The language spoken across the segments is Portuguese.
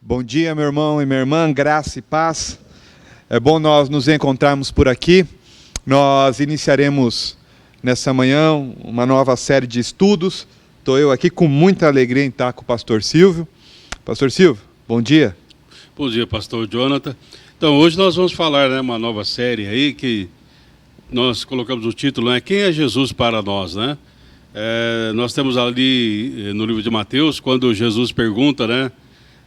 Bom dia, meu irmão e minha irmã, graça e paz. É bom nós nos encontrarmos por aqui. Nós iniciaremos nessa manhã uma nova série de estudos. Estou eu aqui com muita alegria em estar com o pastor Silvio. Pastor Silvio, bom dia. Bom dia, pastor Jonathan. Então, hoje nós vamos falar, uma nova série aí que nós colocamos o título, Quem é Jesus para nós, né? Nós temos ali no livro de Mateus, quando Jesus pergunta,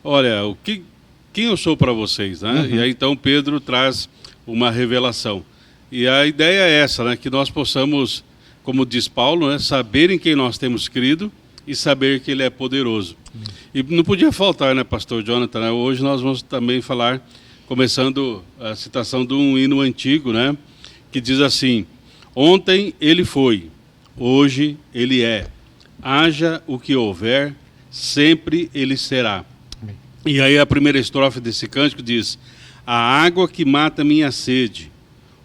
olha, quem eu sou para vocês, né? E aí então Pedro traz uma revelação. E a ideia é essa, que nós possamos, como diz Paulo, saber em quem nós temos crido e saber que ele é poderoso. E não podia faltar, pastor Jonathan, hoje nós vamos também falar, começando a citação de um hino antigo, que diz assim: ontem ele foi, hoje ele é, haja o que houver, sempre ele será. E aí a primeira estrofe desse cântico diz: a água que mata minha sede,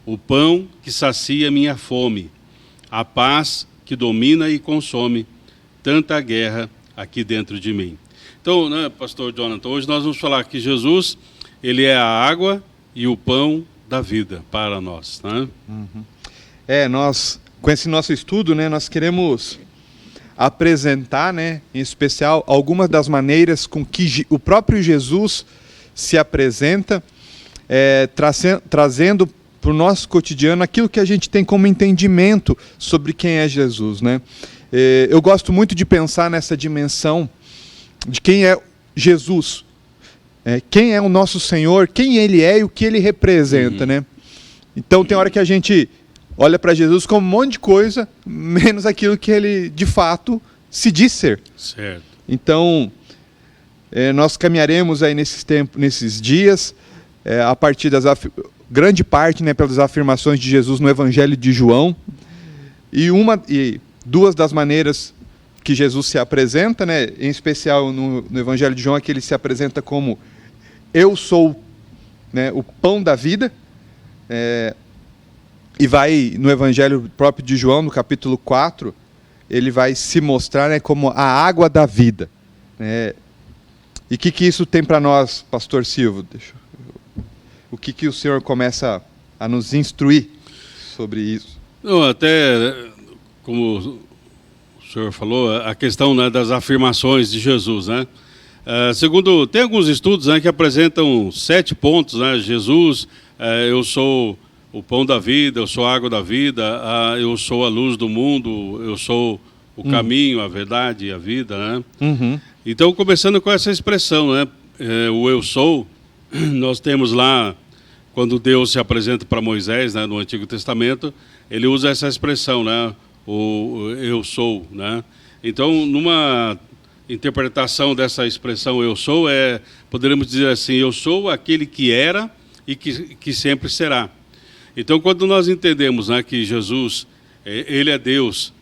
o pão que sacia minha fome, a paz que domina e consome tanta guerra aqui dentro de mim. Então, pastor Jonathan, hoje nós vamos falar que Jesus, ele é a água e o pão da vida para nós, Nós, com esse nosso estudo, nós queremos apresentar, em especial, algumas das maneiras com que o próprio Jesus se apresenta, trazendo para o nosso cotidiano aquilo que a gente tem como entendimento sobre quem é Jesus, Eu gosto muito de pensar nessa dimensão de quem é Jesus, quem é o nosso Senhor, quem Ele é e o que Ele representa, Então tem hora que a gente olha para Jesus como um monte de coisa, menos aquilo que Ele de fato se diz ser. Certo. Então nós caminharemos aí nesses dias, a partir grande parte, pelas afirmações de Jesus no Evangelho de João, e duas das maneiras que Jesus se apresenta, em especial no Evangelho de João, é que ele se apresenta como eu sou, o pão da vida, e vai no Evangelho próprio de João, no capítulo 4, ele vai se mostrar como a água da vida. E o que isso tem para nós, pastor Silvio? O que o senhor começa a nos instruir sobre isso? Não, até como o senhor falou, a questão das afirmações de Jesus, segundo, tem alguns estudos que apresentam 7 pontos, Jesus, eu sou o pão da vida, eu sou a água da vida, eu sou a luz do mundo, eu sou o caminho, a verdade e a vida, Então, começando com essa expressão, o eu sou, nós temos lá, quando Deus se apresenta para Moisés, no Antigo Testamento, ele usa essa expressão, o eu sou, Então, numa interpretação dessa expressão eu sou, poderíamos dizer assim, eu sou aquele que era e que sempre será. Então, quando nós entendemos que Jesus, ele é Deus,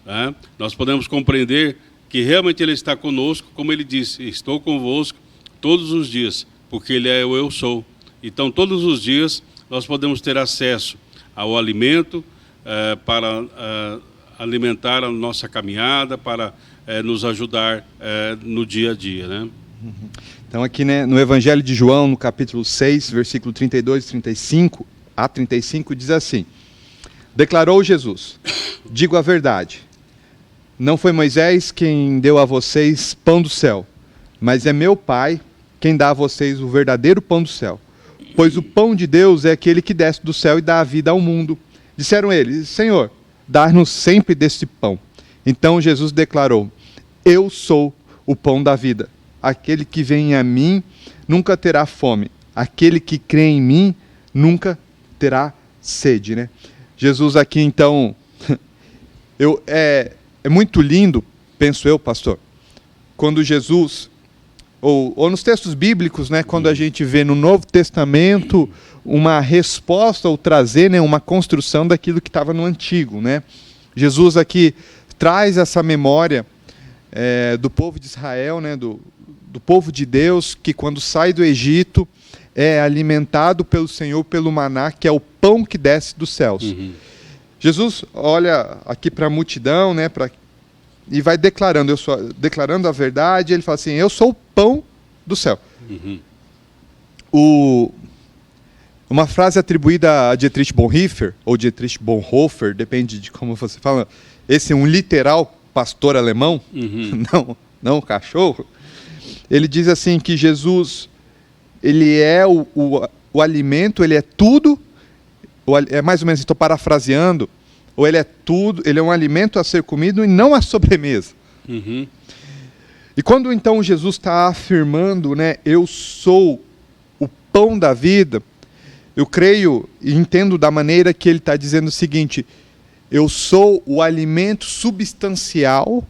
nós podemos compreender que realmente ele está conosco, como ele disse, estou convosco todos os dias, porque ele é o eu sou. Então, todos os dias nós podemos ter acesso ao alimento para alimentar a nossa caminhada, para nos ajudar no dia a dia, Então, aqui no Evangelho de João, no capítulo 6, versículo 32 e 35 a 35, diz assim: declarou Jesus, digo a verdade, não foi Moisés quem deu a vocês pão do céu, mas é meu Pai quem dá a vocês o verdadeiro pão do céu. Pois o pão de Deus é aquele que desce do céu e dá a vida ao mundo. Disseram eles: Senhor, dá-nos sempre desse pão. Então Jesus declarou: eu sou o pão da vida. Aquele que vem a mim nunca terá fome. Aquele que crê em mim nunca terá sede. Jesus aqui, então, é muito lindo, penso eu, pastor, quando Jesus, ou nos textos bíblicos, quando a gente vê no Novo Testamento uma resposta, ou trazer uma construção daquilo que estava no Antigo. Jesus aqui traz essa memória do povo de Israel, do povo de Deus, que quando sai do Egito é alimentado pelo Senhor, pelo maná, que é o pão que desce dos céus. Jesus olha aqui para a multidão, e vai declarando a verdade. Ele fala assim: eu sou o pão do céu. Uma frase atribuída a Dietrich Bonhoeffer, ou Dietrich Bonhoeffer, depende de como você fala. Esse é um literal pastor alemão, não cachorro. Ele diz assim que Jesus, ele é o alimento, ele é tudo, é mais ou menos, estou parafraseando, ou ele é tudo, ele é um alimento a ser comido e não a sobremesa. E quando então Jesus está afirmando, né, eu sou o pão da vida, eu creio e entendo da maneira que ele está dizendo o seguinte: eu sou o alimento substancial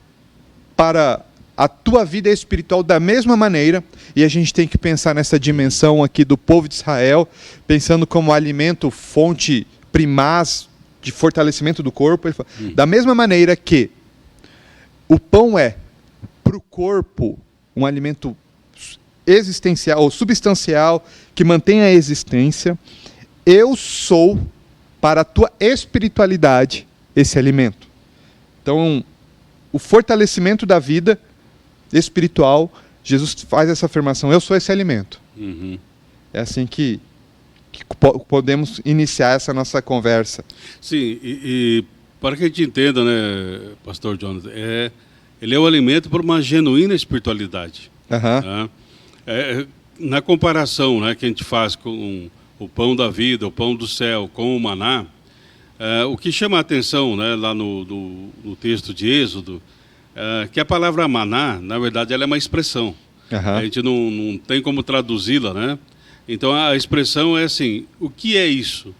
para a tua vida espiritual da mesma maneira, e a gente tem que pensar nessa dimensão aqui do povo de Israel, pensando como alimento, fonte primaz de fortalecimento do corpo. Ele fala, da mesma maneira que o pão é, para o corpo, um alimento existencial ou substancial que mantém a existência, eu sou para a tua espiritualidade esse alimento. Então, o fortalecimento da vida espiritual, Jesus faz essa afirmação, eu sou esse alimento. É assim que podemos iniciar essa nossa conversa. Sim, e para que a gente entenda, né, pastor Jonathan, ele é o alimento para uma genuína espiritualidade. Tá? Na comparação, né, que a gente faz com o pão da vida, o pão do céu, com o maná, o que chama a atenção, né, lá no texto de Êxodo, que a palavra maná, na verdade, ela é uma expressão. A gente não tem como traduzi-la, né? Então a expressão é assim: o que é isso?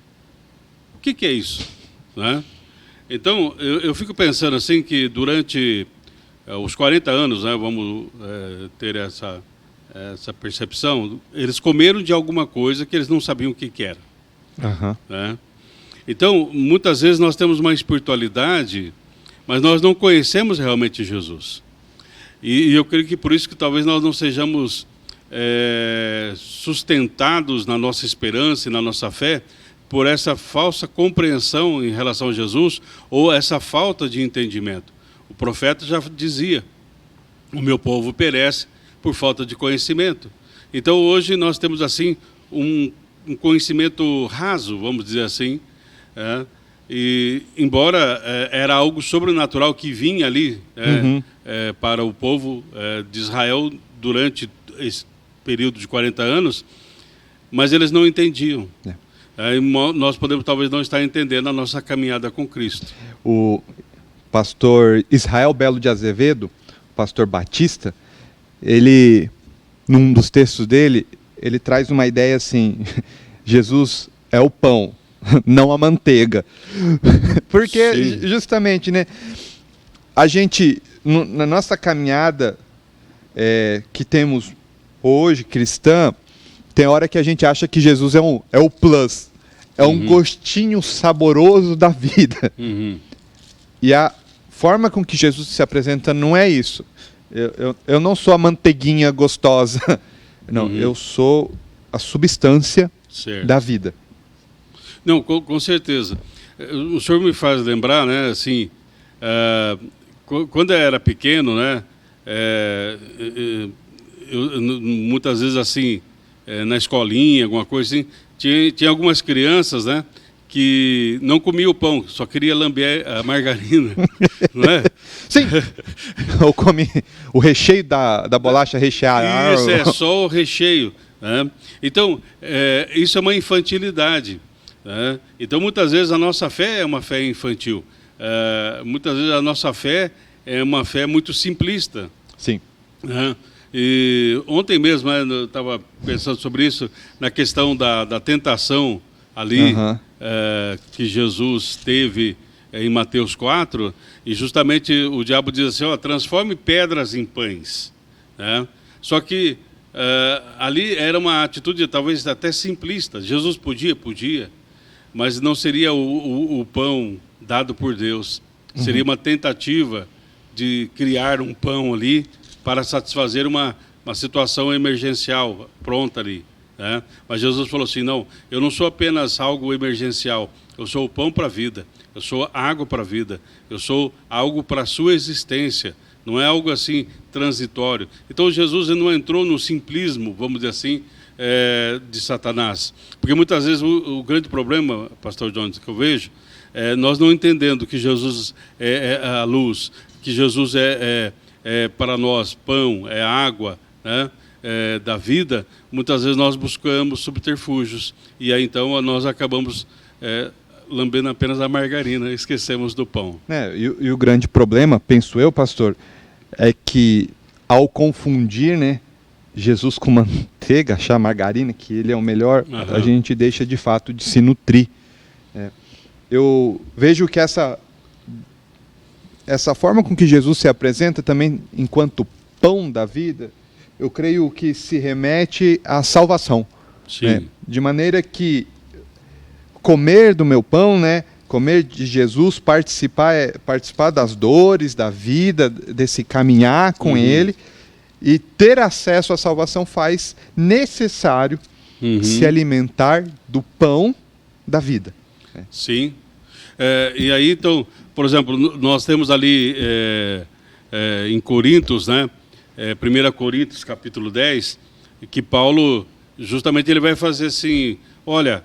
O que é isso? Né? Então eu fico pensando assim que durante os 40 anos, né, vamos ter essa percepção, eles comeram de alguma coisa que eles não sabiam o que era. Né? Então, muitas vezes nós temos uma espiritualidade, mas nós não conhecemos realmente Jesus. E eu creio que por isso que talvez nós não sejamos sustentados na nossa esperança e na nossa fé por essa falsa compreensão em relação a Jesus ou essa falta de entendimento. O profeta já dizia, o meu povo perece por falta de conhecimento. Então hoje nós temos assim um conhecimento raso, vamos dizer assim, e embora era algo sobrenatural que vinha ali para o povo de Israel durante esse período de 40 anos, mas eles não entendiam. Nós podemos talvez não estar entendendo a nossa caminhada com Cristo. O pastor Israel Belo de Azevedo, pastor batista, ele, num dos textos dele, ele traz uma ideia assim: Jesus é o pão, não a manteiga. Porque, sim, justamente, né, a gente, na nossa caminhada que temos hoje, cristã, tem hora que a gente acha que Jesus é o plus, um gostinho saboroso da vida. E a forma com que Jesus se apresenta não é isso. Eu não sou a manteiguinha gostosa. Não, eu sou a substância da vida. Não, com certeza. O senhor me faz lembrar, né, assim, quando eu era pequeno, né, eu, muitas vezes assim, na escolinha, alguma coisa assim, tinha algumas crianças, né, que não comia o pão, só queria lamber a margarina, não é? Sim. Ou come o recheio da bolacha recheada. Isso, é só o recheio. Né? Então, isso é uma infantilidade. Né? Então, muitas vezes a nossa fé é uma fé infantil. Muitas vezes a nossa fé é uma fé muito simplista. Sim. Né? E ontem mesmo, eu estava pensando sobre isso, na questão da tentação ali, que Jesus teve em Mateus 4, e justamente o diabo diz assim, transforme pedras em pães. Né? Só que ali era uma atitude talvez até simplista. Jesus podia, mas não seria o pão dado por Deus. Seria uma tentativa de criar um pão ali para satisfazer uma situação emergencial pronta ali. Né? Mas Jesus falou assim, não, eu não sou apenas algo emergencial, eu sou o pão para a vida, eu sou água para a vida, eu sou algo para a sua existência, não é algo assim transitório. Então Jesus ele não entrou no simplismo, vamos dizer assim, de Satanás. Porque muitas vezes o grande problema, pastor Jones, que eu vejo, é nós não entendendo que Jesus é a luz, que Jesus é para nós pão, é água, né, da vida. Muitas vezes nós buscamos subterfúgios e aí então nós acabamos lambendo apenas a margarina, esquecemos do pão. E o grande problema, penso eu, pastor, é que ao confundir, né, Jesus com manteiga, achar margarina, que ele é o melhor, a gente deixa de fato de se nutrir. Eu vejo que essa forma com que Jesus se apresenta também enquanto pão da vida, eu creio que se remete à salvação. Sim. Né? De maneira que comer do meu pão, né, comer de Jesus, participar das dores, da vida, desse caminhar com Ele, e ter acesso à salvação faz necessário se alimentar do pão da vida. Sim. E aí, então, por exemplo, nós temos ali em Coríntios, né, 1 Coríntios, capítulo 10, que Paulo, justamente, ele vai fazer assim, olha,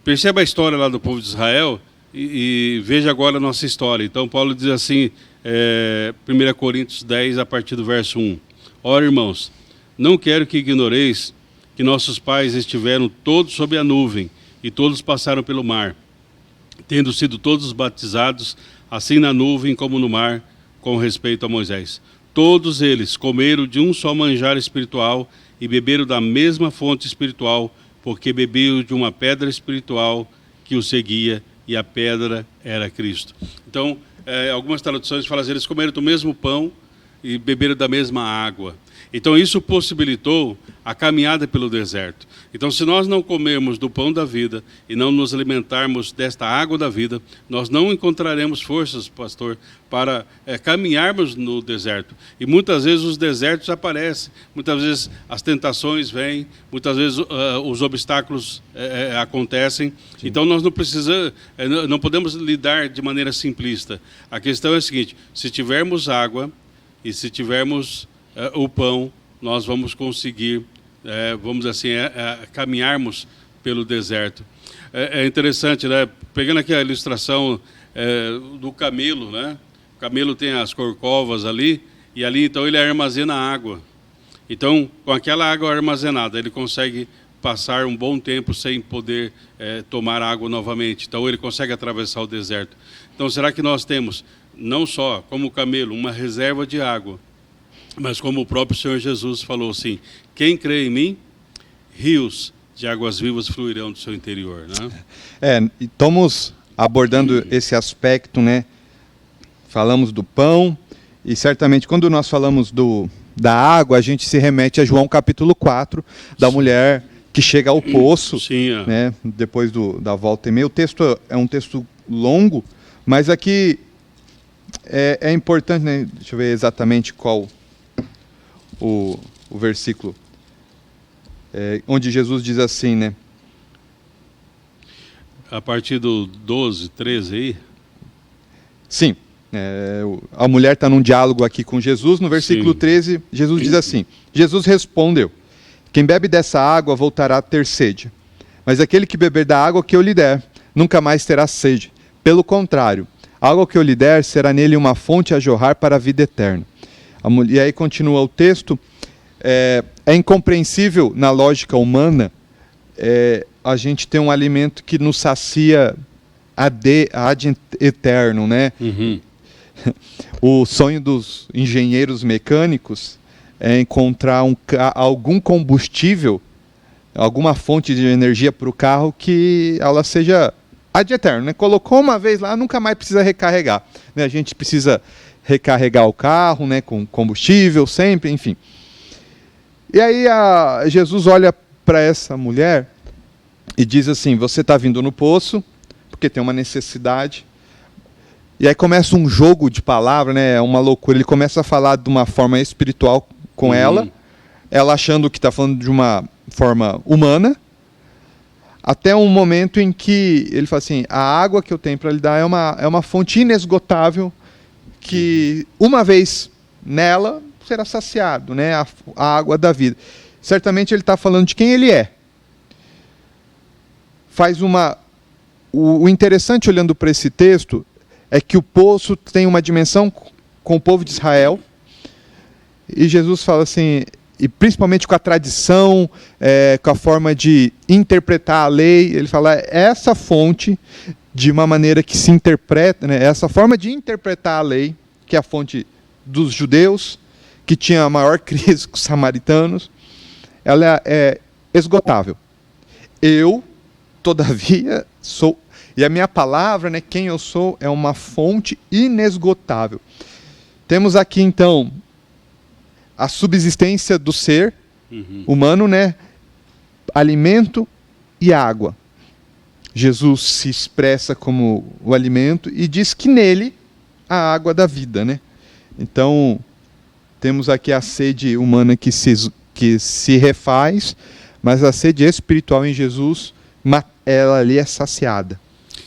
perceba a história lá do povo de Israel e veja agora a nossa história. Então, Paulo diz assim, 1 Coríntios 10, a partir do verso 1. Ora, irmãos, não quero que ignoreis que nossos pais estiveram todos sob a nuvem e todos passaram pelo mar, tendo sido todos batizados, assim na nuvem como no mar, com respeito a Moisés. Todos eles comeram de um só manjar espiritual e beberam da mesma fonte espiritual, porque bebiam de uma pedra espiritual que os seguia, e a pedra era Cristo. Então, algumas traduções falam assim, eles comeram do mesmo pão e beberam da mesma água. Então isso possibilitou a caminhada pelo deserto. Então se nós não comermos do pão da vida e não nos alimentarmos desta água da vida, nós não encontraremos forças, pastor, para caminharmos no deserto. E muitas vezes os desertos aparecem, muitas vezes as tentações vêm, muitas vezes os obstáculos acontecem. Sim. Então nós não podemos lidar de maneira simplista. A questão é a seguinte, se tivermos água e se tivermos o pão, nós vamos conseguir, vamos assim, caminharmos pelo deserto. É interessante, né? Pegando aqui a ilustração do camelo, né? O camelo tem as corcovas ali, e ali então ele armazena água. Então, com aquela água armazenada, ele consegue passar um bom tempo sem poder tomar água novamente. Então, ele consegue atravessar o deserto. Então, será que nós temos, não só como o camelo, uma reserva de água, mas como o próprio Senhor Jesus falou assim, quem crê em mim, rios de águas vivas fluirão do seu interior, né? Estamos abordando esse aspecto, né? Falamos do pão, e certamente quando nós falamos da água, a gente se remete a João capítulo 4, da mulher que chega ao poço. Sim, né? Depois da volta e meia. O texto é um texto longo, mas aqui é importante, né? Deixa eu ver exatamente qual o versículo, onde Jesus diz assim, né? A partir do 12, 13 aí? Sim. A mulher está num diálogo aqui com Jesus. No versículo 13, Jesus diz assim, Jesus respondeu, quem bebe dessa água voltará a ter sede, mas aquele que beber da água que eu lhe der, nunca mais terá sede. Pelo contrário, a água que eu lhe der será nele uma fonte a jorrar para a vida eterna. E aí continua o texto, é incompreensível na lógica humana a gente ter um alimento que nos sacia ad eterno, né? O sonho dos engenheiros mecânicos é encontrar algum combustível, alguma fonte de energia para o carro que ela seja ad eterno, né? Colocou uma vez lá, nunca mais precisa recarregar, né? A gente precisa recarregar o carro, né, com combustível sempre, enfim. E aí Jesus olha para essa mulher e diz assim, você está vindo no poço porque tem uma necessidade. E aí começa um jogo de palavras, né, uma loucura. Ele começa a falar de uma forma espiritual com ela achando que está falando de uma forma humana, até um momento em que ele fala assim, a água que eu tenho para lhe dar é uma fonte inesgotável, que uma vez nela será saciado, né? A água da vida. Certamente ele está falando de quem ele é. O interessante olhando para esse texto é que o poço tem uma dimensão com o povo de Israel, e Jesus fala assim, e principalmente com a tradição, com a forma de interpretar a lei, ele fala, essa fonte, de uma maneira que se interpreta, né, essa forma de interpretar a lei, que é a fonte dos judeus, que tinha a maior crise com os samaritanos, ela é esgotável. Eu, todavia, sou... E a minha palavra, né, quem eu sou, é uma fonte inesgotável. Temos aqui, então, a subsistência do ser humano, né? Alimento e água. Jesus se expressa como o alimento e diz que nele a água da vida, né? Então, temos aqui a sede humana que se refaz, mas a sede espiritual em Jesus, ela ali é saciada.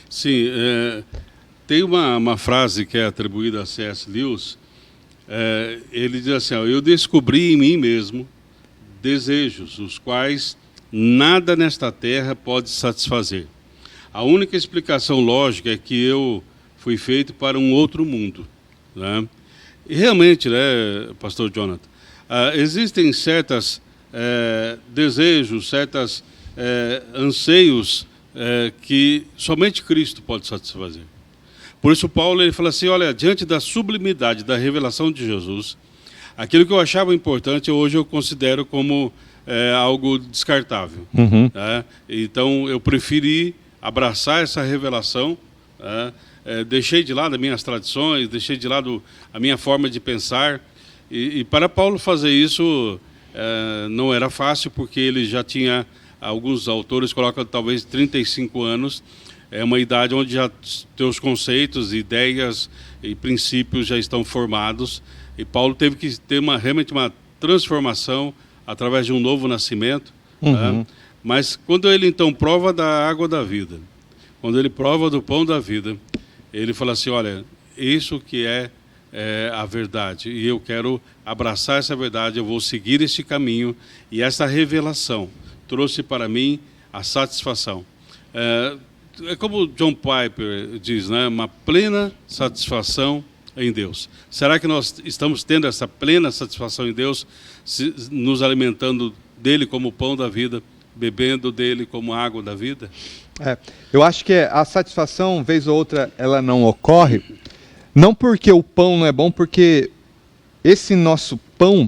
Sim, tem uma frase que é atribuída a C.S. Lewis. Ele diz assim, eu descobri em mim mesmo desejos, os quais nada nesta terra pode satisfazer. A única explicação lógica é que eu fui feito para um outro mundo, né? E realmente, né, pastor Jonathan, existem certos desejos, certos anseios que somente Cristo pode satisfazer. Por isso Paulo ele fala assim, olha, diante da sublimidade da revelação de Jesus, aquilo que eu achava importante, hoje eu considero como algo descartável. Né? Então eu preferi abraçar essa revelação, deixei de lado as minhas tradições, deixei de lado a minha forma de pensar, e para Paulo fazer isso não era fácil, porque ele já tinha, alguns autores colocam talvez 35 anos, é uma idade onde já teus conceitos, ideias e princípios já estão formados, e Paulo teve que ter realmente uma transformação através de um novo nascimento. Né? Mas quando ele então prova da água da vida, quando ele prova do pão da vida, ele fala assim, olha, isso que é a verdade, e eu quero abraçar essa verdade, eu vou seguir este caminho, e essa revelação trouxe para mim a satisfação. É como John Piper diz, né? Uma plena satisfação em Deus. Será que nós estamos tendo essa plena satisfação em Deus, nos alimentando dele como pão da vida, bebendo dele como água da vida? Eu acho que a satisfação, vez ou outra, ela não ocorre, não porque o pão não é bom, porque esse nosso pão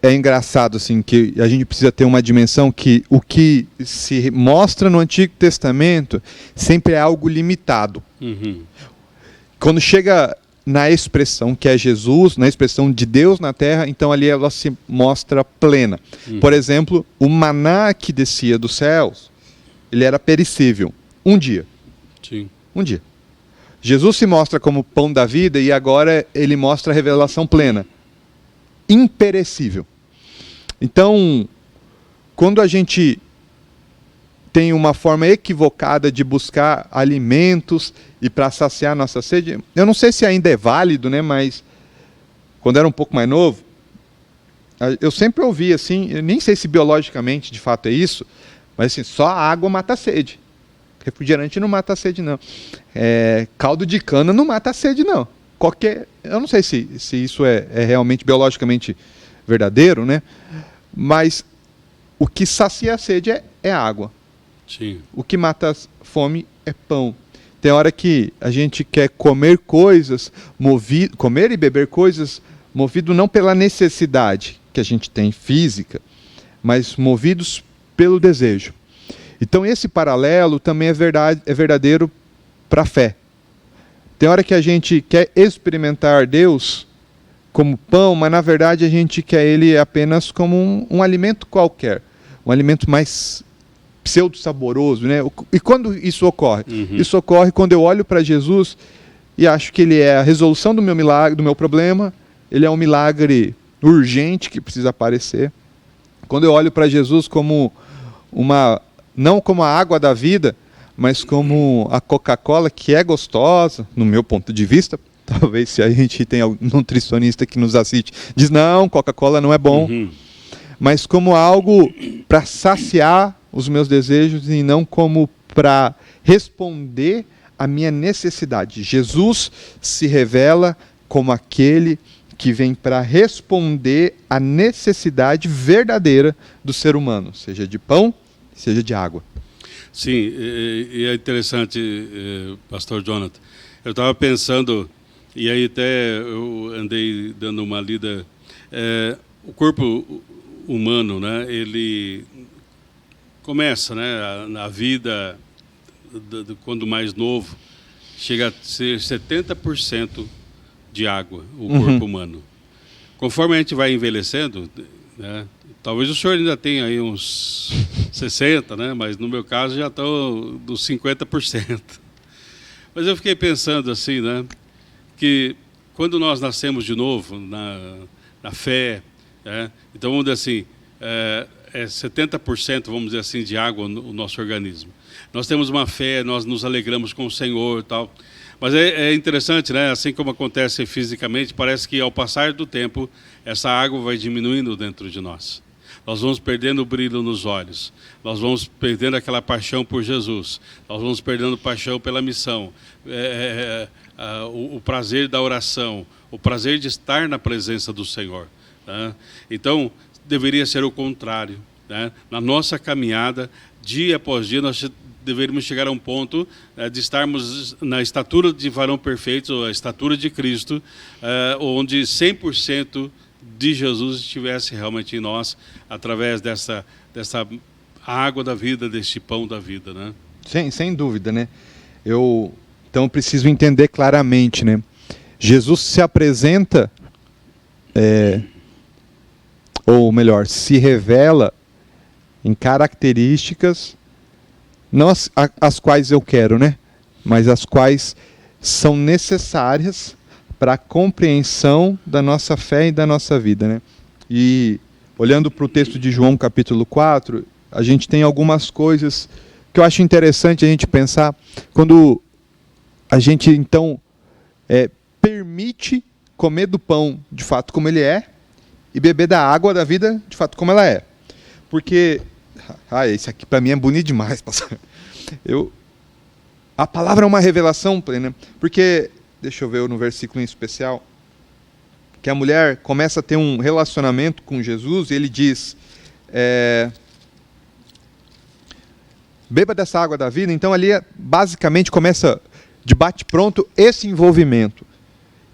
é engraçado, assim, que a gente precisa ter uma dimensão que o que se mostra no Antigo Testamento sempre é algo limitado. Quando chega na expressão que é Jesus, na expressão de Deus na terra, então ali ela se mostra plena. Por exemplo, o maná que descia dos céus, ele era perecível. Um dia. Sim. Um dia. Jesus se mostra como pão da vida e agora ele mostra a revelação plena. Imperecível. Então, quando a gente tem uma forma equivocada de buscar alimentos e para saciar nossa sede, eu não sei se ainda é válido, né, mas quando era um pouco mais novo, eu sempre ouvi assim, eu nem sei se biologicamente de fato é isso, mas assim, só a água mata a sede. Refrigerante não mata a sede, não. Caldo de cana não mata a sede, não. Eu não sei se isso é realmente biologicamente verdadeiro, né? Mas o que sacia a sede é água. Sim. O que mata a fome é pão. Tem hora que a gente quer comer coisas, comer e beber coisas movido não pela necessidade que a gente tem física, mas movidos pelo desejo. Então esse paralelo também é verdadeiro para a fé. Tem hora que a gente quer experimentar Deus como pão, mas na verdade a gente quer Ele apenas como um alimento qualquer, um alimento mais pseudo-saboroso, né? E quando isso ocorre? Isso ocorre quando eu olho para Jesus e acho que Ele é a resolução do meu milagre, do meu problema, Ele é um milagre urgente que precisa aparecer. Quando eu olho para Jesus como não como a água da vida, mas como a Coca-Cola, que é gostosa, no meu ponto de vista, Talvez se a gente tem algum nutricionista que nos assiste, diz, não, Coca-Cola não é bom. Mas como algo para saciar os meus desejos e não como para responder à minha necessidade. Jesus se revela como aquele que vem para responder à necessidade verdadeira do ser humano, seja de pão, seja de água. Sim, e é interessante, pastor Jonathan, eu estava pensando, e aí até eu andei dando uma lida, o corpo humano, né, ele começa, né, na vida, quando mais novo, chega a ser 70% de água, o corpo humano. Conforme a gente vai envelhecendo, né, talvez o senhor ainda tenha aí uns 60%, né, mas no meu caso já estou dos 50%. Mas eu fiquei pensando assim, né, que quando nós nascemos de novo, na fé, né, então vamos dizer assim, 70%, vamos dizer assim, de água no nosso organismo. Nós temos uma fé, nós nos alegramos com o Senhor e tal. Mas é interessante, né? Assim como acontece fisicamente, parece que ao passar do tempo, essa água vai diminuindo dentro de nós. Nós vamos perdendo o brilho nos olhos. Nós vamos perdendo aquela paixão por Jesus. Nós vamos perdendo paixão pela missão. O prazer da oração. O prazer de estar na presença do Senhor. Né? Então, deveria ser o contrário. Né? Na nossa caminhada, dia após dia, nós deveríamos chegar a um ponto de estarmos na estatura de varão perfeito, ou a estatura de Cristo, onde 100% de Jesus estivesse realmente em nós, através dessa água da vida, deste pão da vida, né? Sem dúvida, né? Então preciso entender claramente, né? Jesus se apresenta, ou melhor, se revela em características, não as quais eu quero, né? Mas as quais são necessárias para a compreensão da nossa fé e da nossa vida, né? E olhando para o texto de João capítulo 4, a gente tem algumas coisas que eu acho interessante a gente pensar quando a gente então permite comer do pão de fato como ele é e beber da água da vida de fato como ela é. Porque isso aqui para mim é bonito demais, pastor. A palavra é uma revelação plena, porque, deixa eu ver no versículo em especial, que a mulher começa a ter um relacionamento com Jesus e ele diz, beba dessa água da vida. Então ali basicamente começa de bate-pronto esse envolvimento.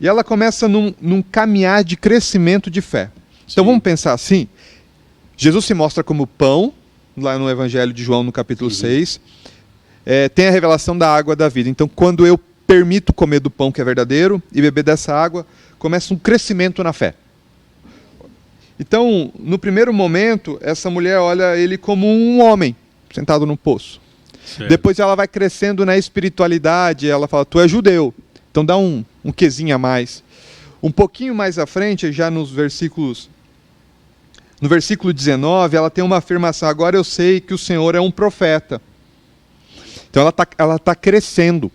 E ela começa num caminhar de crescimento de fé. Então vamos pensar assim, Jesus se mostra como pão, lá no Evangelho de João, no capítulo 6, tem a revelação da água da vida. Então, quando eu permito comer do pão que é verdadeiro e beber dessa água, começa um crescimento na fé. Então, no primeiro momento, essa mulher olha ele como um homem, sentado no poço. Certo. Depois ela vai crescendo na espiritualidade, ela fala, tu é judeu, então dá um quezinho a mais. Um pouquinho mais à frente, já no versículo 19, ela tem uma afirmação, agora eu sei que o Senhor é um profeta. Então ela tá crescendo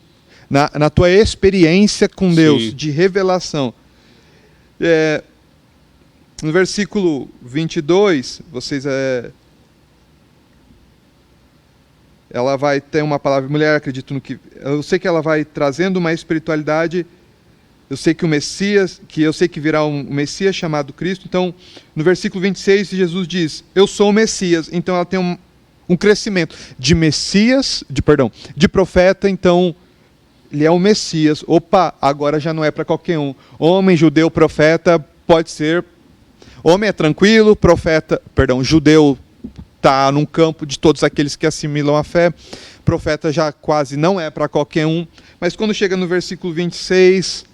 na tua experiência com Deus, Sim. de revelação. No versículo 22, ela vai ter uma palavra, mulher, acredito no que... Eu sei que ela vai trazendo uma espiritualidade, eu sei que eu sei que virá um Messias chamado Cristo. Então, no versículo 26, Jesus diz, eu sou o Messias. Então ela tem um crescimento de profeta, então ele é o Messias. Opa, agora já não é para qualquer um. Homem, judeu, profeta, pode ser. Homem é tranquilo, judeu está num campo de todos aqueles que assimilam a fé. Profeta já quase não é para qualquer um. Mas quando chega no versículo 26,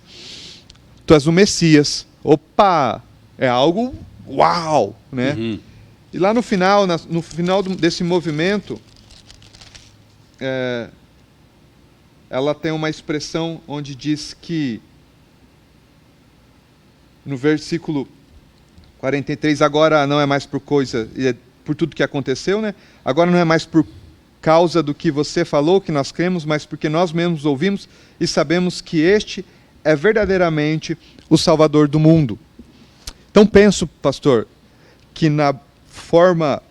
tu és o Messias. Opa, é algo uau, né? Uhum. E lá no final desse movimento, ela tem uma expressão onde diz que, no versículo 43, agora não é mais por por tudo que aconteceu, né? Agora não é mais por causa do que você falou, que nós cremos, mas porque nós mesmos ouvimos e sabemos que este é verdadeiramente o Salvador do mundo. Então penso, pastor, que na forma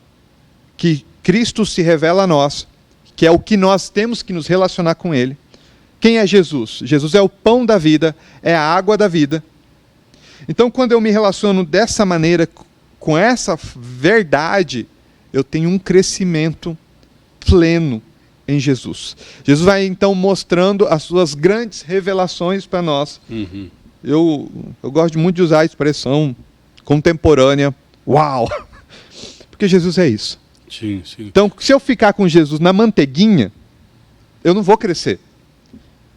que Cristo se revela a nós, que é o que nós temos que nos relacionar com Ele. Quem é Jesus? Jesus é o pão da vida, é a água da vida. Então, quando eu me relaciono dessa maneira, com essa verdade, eu tenho um crescimento pleno em Jesus. Jesus vai, então, mostrando as suas grandes revelações para nós. Uhum. Eu gosto muito de usar a expressão contemporânea. Uau! Porque Jesus é isso. Sim, sim. Então, se eu ficar com Jesus na manteiguinha, eu não vou crescer.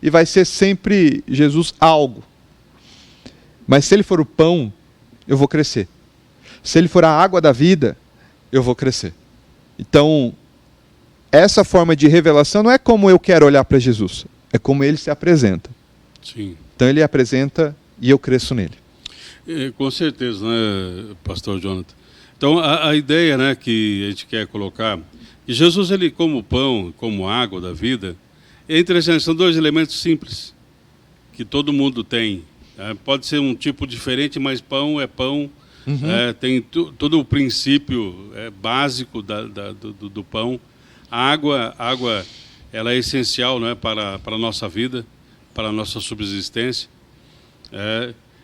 E vai ser sempre Jesus algo. Mas se ele for o pão, eu vou crescer. Se ele for a água da vida, eu vou crescer. Então, essa forma de revelação não é como eu quero olhar para Jesus, é como ele se apresenta. Sim. Então ele apresenta e eu cresço nele. Com certeza, né, pastor Jonathan? Então, a ideia, né, que a gente quer colocar, que Jesus, ele como pão, como água da vida, é interessante, são dois elementos simples, que todo mundo tem. Pode ser um tipo diferente, mas pão é pão. Uhum. Tem todo o princípio básico do pão. A água ela é essencial, né, para a nossa vida, para a nossa subsistência.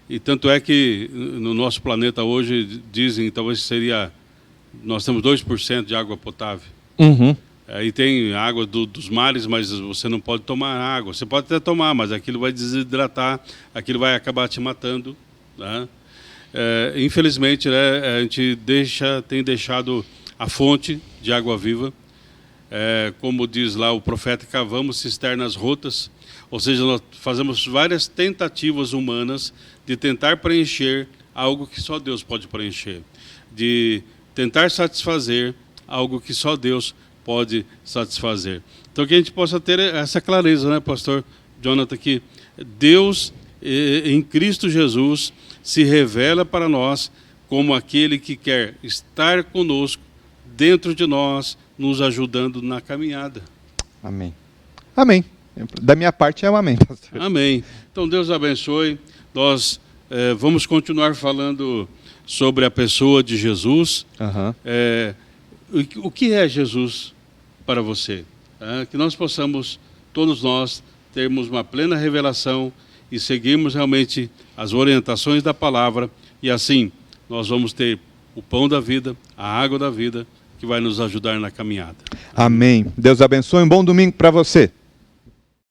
E tanto é que no nosso planeta hoje, dizem, talvez nós temos 2% de água potável. Uhum. E tem água dos mares, mas você não pode tomar água. Você pode até tomar, mas aquilo vai desidratar, aquilo vai acabar te matando, né? Infelizmente, né, a gente tem deixado a fonte de água viva. Como diz lá o profeta, cavamos cisternas rotas, ou seja, nós fazemos várias tentativas humanas de tentar preencher algo que só Deus pode preencher, de tentar satisfazer algo que só Deus pode satisfazer. Então, que a gente possa ter essa clareza, né, pastor Jonathan, que Deus, em Cristo Jesus, se revela para nós como aquele que quer estar conosco, dentro de nós, nos ajudando na caminhada. Amém. Amém. Da minha parte é um amém, pastor. Amém. Então, Deus abençoe. Nós vamos continuar falando sobre a pessoa de Jesus. Uhum. O que é Jesus para você? Que nós possamos, todos nós, termos uma plena revelação e seguirmos realmente as orientações da palavra, e assim nós vamos ter o pão da vida, a água da vida, que vai nos ajudar na caminhada. Amém. Deus abençoe. Um bom domingo para você.